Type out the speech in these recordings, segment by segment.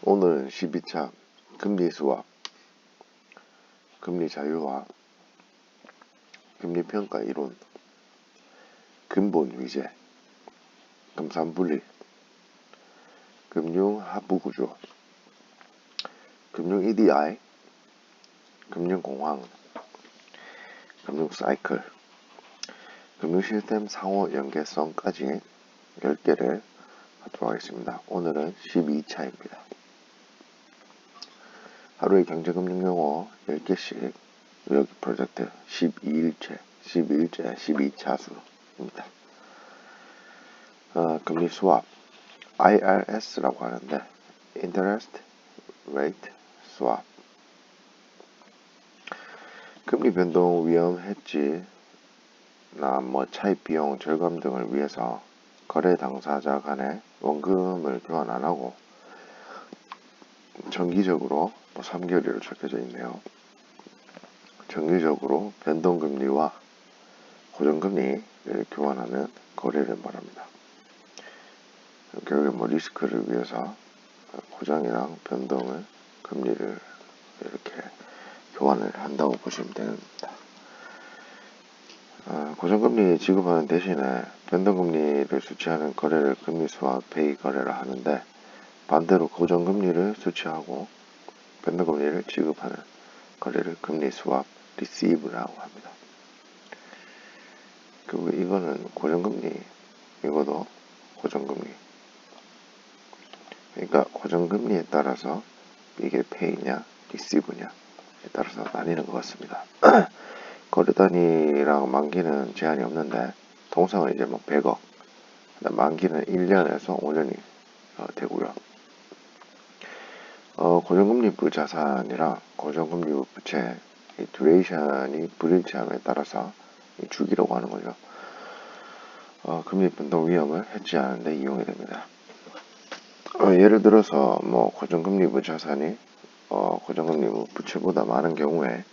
오늘은 12차 금리 수합, 금리 자유화, 금리평가 이론, 근본 위제, 금산분리, 금융 하부구조, 금융 EDI, 금융공황, 금융 사이클, 금융 시스템 상호 연계성까지 10개를 하도록 하겠습니다. 오늘은 12차입니다. 하루에 경제금융용어 10개씩 여기 프로젝트 12일째 12차수입니다. 금리 수합 IRS라고 하는데 Interest Rate Swap, 금리 변동 위험 해지나 차입 비용 절감 등을 위해서 거래 당사자 간에 원금을 교환 안 하고 정기적으로 3개월이로 적혀져 있네요. 정기적으로 변동금리와 고정금리를 교환하는 거래를 말합니다. 결국에 리스크를 위해서 고정이랑 변동을 금리를 이렇게 교환을 한다고 보시면 됩니다. 고정금리 지급하는 대신에 변동금리를 수취하는 거래를 금리 수합 페이 거래라 하는데, 반대로 고정금리를 수취하고 변동금리를 지급하는 거래를 금리 수합 리시브라고 합니다. 그리고 이거는 고정금리, 이것도 고정금리. 그러니까 고정금리에 따라서 이게 페이냐 리시브냐에 따라서 나뉘는 것 같습니다. 거래 단위랑 만기는 제한이 없는데, 통상은 이제 100억, 만기는 1년에서 5년이 되고요. 고정금리부 자산이랑 고정금리부 부채, 이 듀레이션이 불일치함에 따라서 이 주기라고 하는 거죠. 금리 변동 위험을 해지하는 데 이용이 됩니다. 예를 들어서 고정금리부 자산이 고정금리부 부채보다 많은 경우에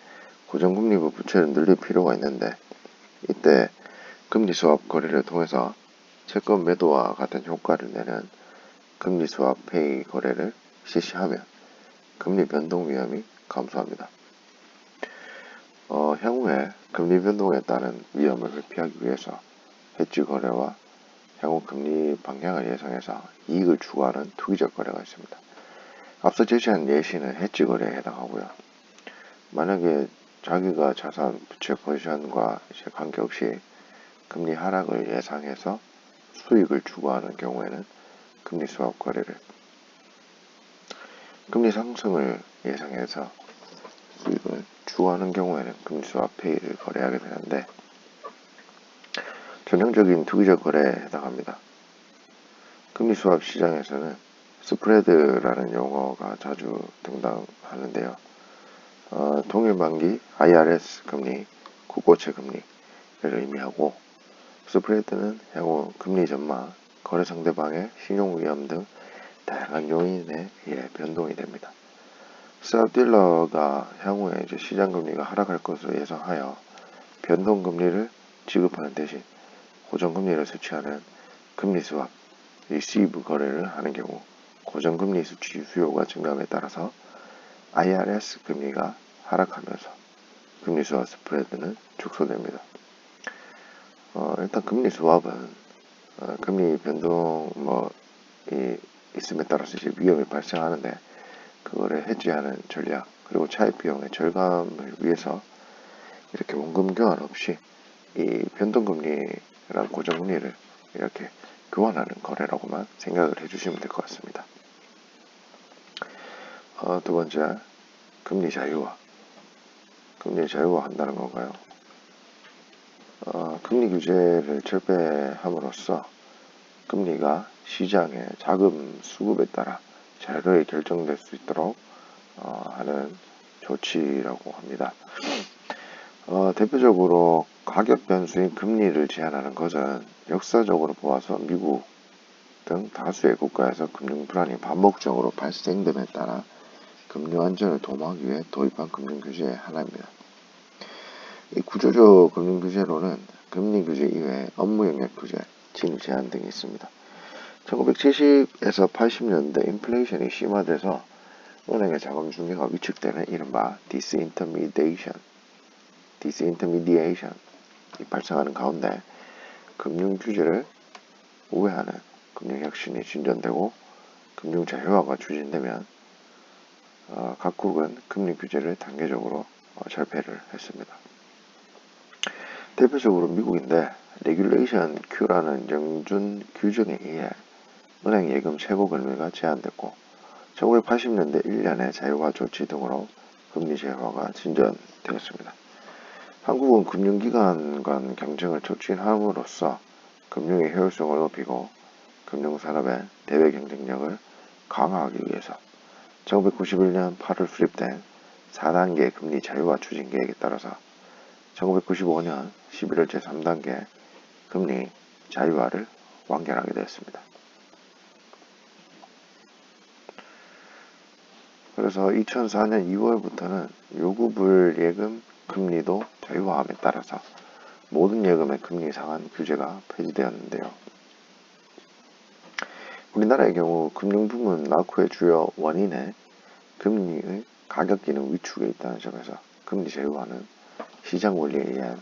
고정금리부 부채를 늘릴 필요가 있는데, 이때 금리 수합 거래를 통해서 채권 매도와 같은 효과를 내는 금리 수합 페이 거래를 실시하면 금리 변동 위험이 감소합니다. 향후에 금리 변동에 따른 위험을 회피하기 위해서 해지 거래와 향후 금리 방향을 예상해서 이익을 추구하는 투기적 거래가 있습니다. 앞서 제시한 예시는 해지 거래에 해당하고요. 만약에 자기가 자산 부채 포지션과 관계없이 금리 하락을 예상해서 수익을 추구하는 경우에는 금리 수합 거래를, 금리 상승을 예상해서 수익을 추구하는 경우에는 금리 수합 페이를 거래하게 되는데, 전형적인 투기적 거래에 해당합니다. 금리 수합 시장에서는 스프레드라는 용어가 자주 등장하는데요. 동일 만기 IRS 금리, 국고채 금리를 의미하고, 스프레드는 향후 금리 전망, 거래 상대방의 신용 위험 등 다양한 요인에 의해 변동이 됩니다. 스왑딜러가 향후에 이제 시장 금리가 하락할 것으로 예상하여 변동 금리를 지급하는 대신 고정금리를 수취하는 금리 수합 리시브 거래를 하는 경우, 고정금리 수취 수요가 증가함에 따라서 IRS 금리가 하락하면서 금리 수합 스프레드는 축소됩니다. 일단 금리 수합은 금리 변동 있음에 따라서 이제 위험이 발생하는데, 그거를 해지하는 전략, 그리고 차입 비용의 절감을 위해서 이렇게 원금 교환 없이 이 변동금리랑 고정금리를 이렇게 교환하는 거래라고만 생각을 해주시면 될 것 같습니다. 두 번째, 금리 자유화. 금리 자유화 한다는 건가요? 금리 규제를 철폐함으로써 금리가 시장의 자금 수급에 따라 자유롭게 결정될 수 있도록 하는 조치라고 합니다. 대표적으로 가격 변수인 금리를 제한하는 것은 역사적으로 보아서 미국 등 다수의 국가에서 금융 불안이 반복적으로 발생됨에 따라 금융 안전을 도모하기 위해 도입한 금융 규제의 하나입니다. 이 구조적 금융 규제로는 금리 규제 이외에 업무 영역 규제, 진입 제한 등이 있습니다. 1970에서 80년대 인플레이션이 심화돼서 은행의 자금 중개가 위축되는 이른바 디스인터미디에이션이 발생하는 가운데 금융 규제를 우회하는 금융혁신이 진전되고 금융 자유화가 추진되면 각국은 금리 규제를 단계적으로 철폐를 했습니다. 대표적으로 미국인데 레귤레이션 Q라는 영준 규정에 의해 은행 예금 최고 금리가 제한됐고 1980년대 1년의 자유화 조치 등으로 금리 제한화가 진전되었습니다. 한국은 금융기관 간 경쟁을 촉진함으로써 금융의 효율성을 높이고 금융산업의 대외 경쟁력을 강화하기 위해서 1991년 8월 수립된 4단계 금리 자유화 추진 계획에 따라서 1995년 11월 제3단계 금리 자유화를 완결하게 되었습니다. 그래서 2004년 2월부터는 요구불 예금 금리도 자유화함에 따라서 모든 예금의 금리 상한 규제가 폐지되었는데요. 우리나라의 경우 금융부문 낙후의 주요 원인에 금리의 가격기능 위축에 있다는 점에서 금리 자유화는 시장 원리에 의한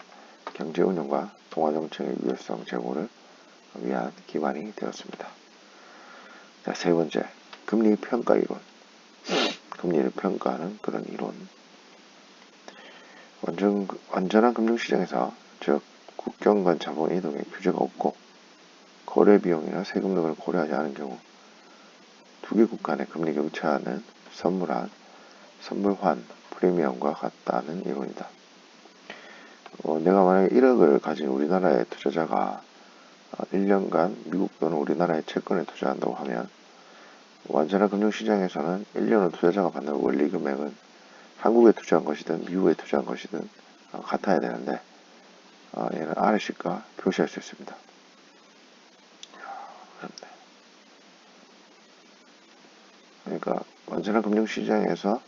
경제 운영과 통화정책의 유연성 제고를 위한 기반이 되었습니다. 자, 세 번째, 금리 평가 이론. 금리를 평가하는 그런 이론. 완전한 금융시장에서 즉 국경 간 자본 이동에 규제가 없고 거래 비용이나 세금 등을 고려하지 않은 경우 두 개국 간의 금리 격차는 선물환 프리미엄과 같다는 이론이다. 내가 만약에 1억을 가진 우리나라의 투자자가 1년간 미국 또는 우리나라의 채권에 투자한다고 하면 완전한 금융시장에서는 1년 후 투자자가 받는 원리 금액은 한국에 투자한 것이든 미국에 투자한 것이든 같아야 되는데 얘는 RSC가 표시할 수 있습니다. 그러니까 완전한 금융시장에서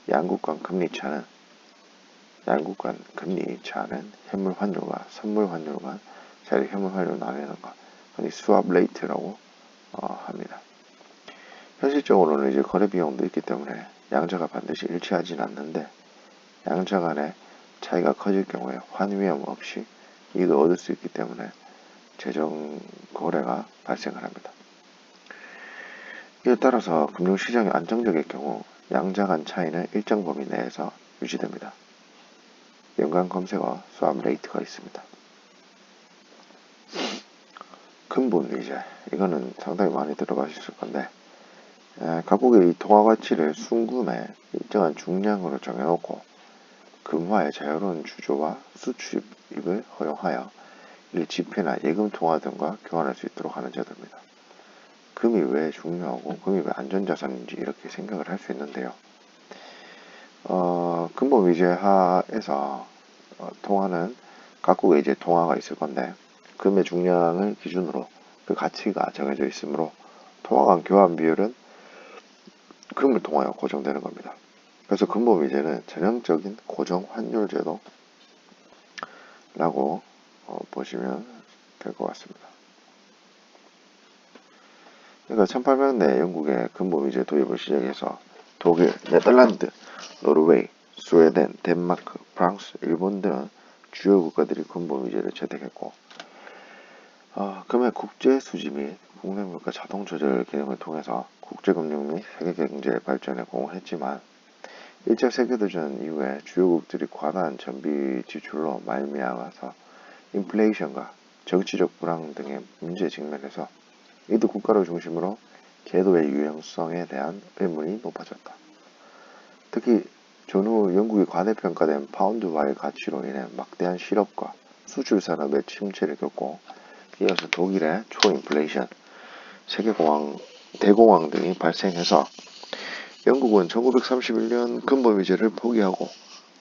양국 간 금리 차는 현물 환율과 선물 환율과 자리 현물 환율을 나누는 것, 흔히 스왑 레이트라고 합니다. 현실적으로는 이제 거래 비용도 있기 때문에 양자가 반드시 일치하진 않는데 양자 간의 차이가 커질 경우에 환위험 없이 이익을 얻을 수 있기 때문에 재정 거래가 발생을 합니다. 이에 따라서 금융시장이 안정적일 경우 양자 간 차이는 일정 범위 내에서 유지됩니다. 연관 검색어 스왑 레이트가 있습니다. 근본 위제, 이거는 상당히 많이 들어가셨을 건데 각국의 이 통화 가치를 순금에 일정한 중량으로 정해놓고 금화의 자유로운 주조와 수출입을 허용하여 이를 지폐나 예금 통화 등과 교환할 수 있도록 하는 제도입니다. 금이 왜 중요하고 금이 왜 안전자산인지 이렇게 생각을 할 수 있는데요. 근본 위제 하에서 통화는 각국의 이제 통화가 있을 건데 금의 중량을 기준으로 그 가치가 정해져 있으므로 통화 간 교환 비율은 금을 통하여 고정되는 겁니다. 그래서 근본 위제는 전형적인 고정 환율 제도라고 보시면 될 것 같습니다. 그러니까 1800년대 영국의 근본 위제 도입을 시작해서 독일, 네덜란드, 노르웨이, 스웨덴, 덴마크, 프랑스, 일본 등은 주요 국가들이 근본 위제를 채택했고 금의 국제 수지 및 국내 물가 자동 조절 기능을 통해서 국제금융 및 세계경제 발전에 공헌했지만 1차 세계대전 이후에 주요국들이 과다한 전비 지출로 말미암아서 인플레이션과 정치적 불황 등의 문제에 직면해서 이들 국가를 중심으로 제도의 유용성에 대한 의문이 높아졌다. 특히 전후 영국이 과대평가된 파운드화의 가치로 인해 막대한 실업과 수출 산업의 침체를 겪고 이어서 독일의 초인플레이션, 대공황 등이 발생해서 영국은 1931년 근본 위제를 포기하고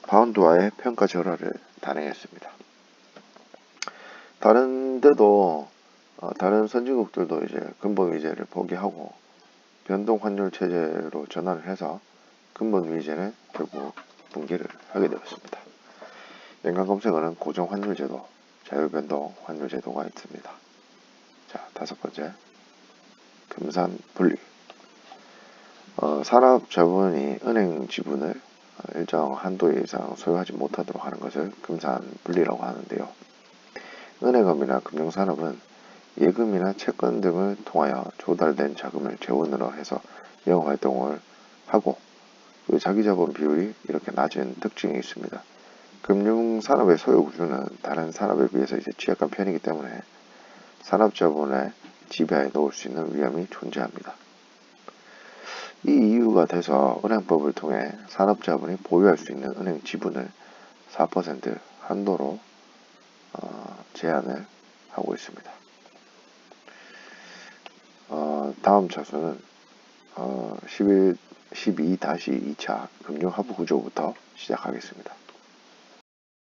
파운드화의 평가 절하를 단행했습니다. 다른 선진국들도 이제 근본 위제를 포기하고 변동 환율 체제로 전환을 해서 근본 위제는 결국 붕괴를 하게 되었습니다. 연관 검색어는 고정 환율 제도, 자유변동 환율 제도가 있습니다. 자, 다섯 번째. 금산 분리. 산업자본이 은행 지분을 일정 한도 이상 소유하지 못하도록 하는 것을 금산 분리라고 하는데요. 은행업이나 금융산업은 예금이나 채권 등을 통하여 조달된 자금을 재원으로 해서 영업활동을 하고 그 자기자본 비율이 이렇게 낮은 특징이 있습니다. 금융산업의 소유 구조는 다른 산업에 비해서 취약한 편이기 때문에 산업자본의 지배하에 놓을 수 있는 위험이 존재합니다. 이 이유가 돼서 은행법을 통해 산업자본이 보유할 수 있는 은행 지분을 4% 한도로 제한을 하고 있습니다. 다음 차수는 12-2차 금융하부 구조부터 시작하겠습니다.